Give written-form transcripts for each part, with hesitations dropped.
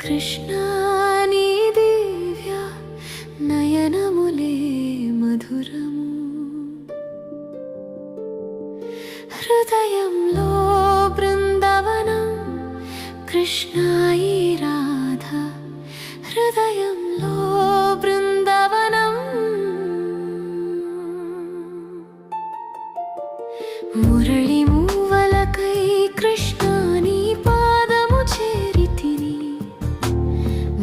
కృష్ణా నీ దివ్య నయనములే మధురము, హృదయంలో బృందావనం. కృష్ణా ఈ రాధ హృదయంలో బృందావనం. మురళి మూవలకై కృష్ణా నీ పాదము చేరితిని,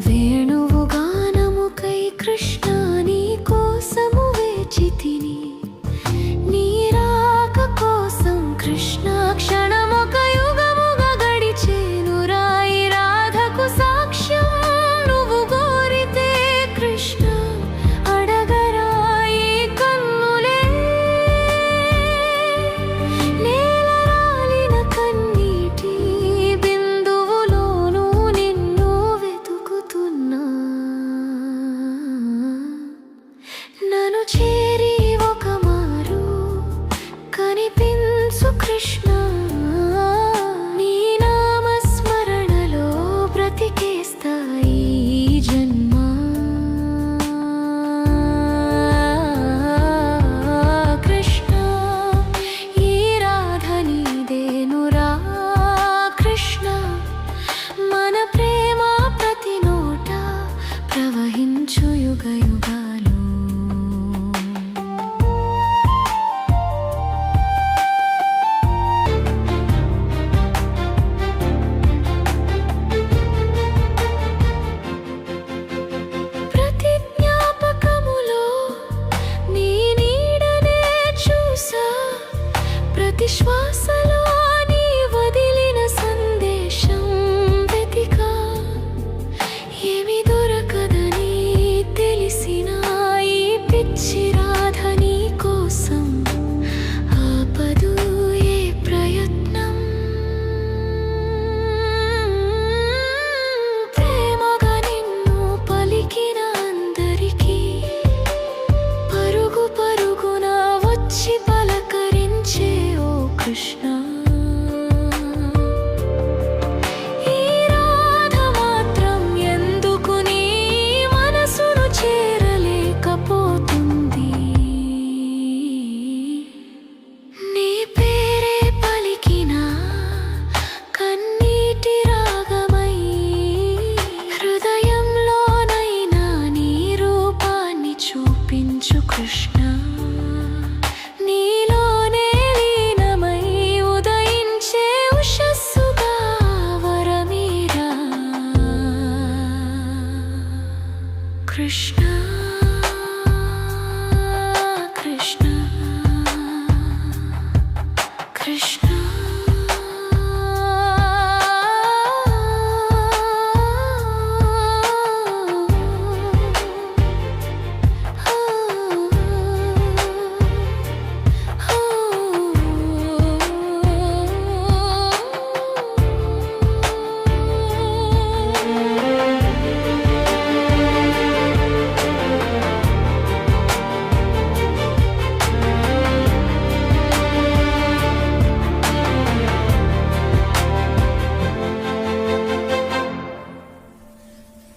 వేణువు గానముకై కృష్ణా నీ కోసము వేచితిని. నీ రాక కోసం కృష్ణ క్షణమొక యుగముగా గడిచేను. రాయి రాధకు సాక్ష్యం నువ్వు కోరితే కృష్ణ అడగరాయి కన్నులే. నేలరాలిన కన్నీటి బిందువులోనూ నిన్ను వెతుకుతున్నా. నన్ను చేరి ఒక మారు కనిపించు కృష్ణ. నీ నామస్మరణలో బ్రతికేస్తాయి జన్మ. కృష్ణ ఈ రాధ నీదేనురా కృష్ణ. మన ప్రేమ ప్రతి నోట ప్రవహించు యుగ యుగాలు. ప్రతి జ్ఞాపకములో నీ నీడనే చూసా, ప్రతి శ్వాసలో నీ వదిలిన సందేశం వెతికా. ఏమి దొరకదని తెలిసిన ఈ పిచ్చి రాధ నీ కోసం ఆపదు ఏ ప్రయత్నం. ప్రేమగా నిన్ను పలికిన అందరికీ పరుగు పరుగున వచ్చి పలకరించే ఓ కృష్ణ. ఈ రాధ మాత్రం ఎందుకు నీ మనసును చేరలేకపోతుంది. నీ పేరే పలికిన కన్నీటి రాగమై, హృదయంలోనైనా నీ రూపాన్ని చూపించు కృష్ణ. నీలోనే లీనమై ఉదయించే ఉషస్సుగా వరమీరా కృష్ణ.